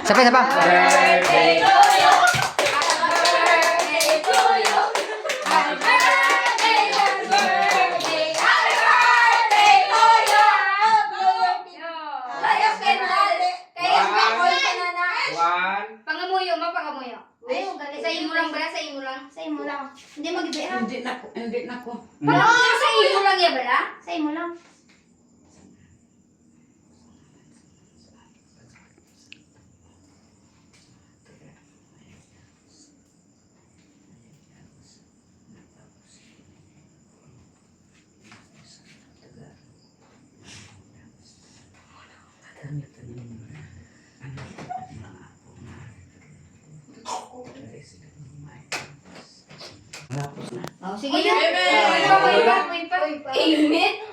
Sapa, sapa. Birthday to you. Happy birthday to you. Happy birthday, happy birthday, happy birthday to you. Layas kendal. Kaya may na na. One. Pangamuyo mo, pangamuyo. Ay, sa imo lang ba? Sa imo lang. Sa imo lang. Hindi mag-iba ha. Hindi na ko. Pangamuyo sa imo lang ya bala? Sa imo lang. Oh, sige na. Uy pa. Amen.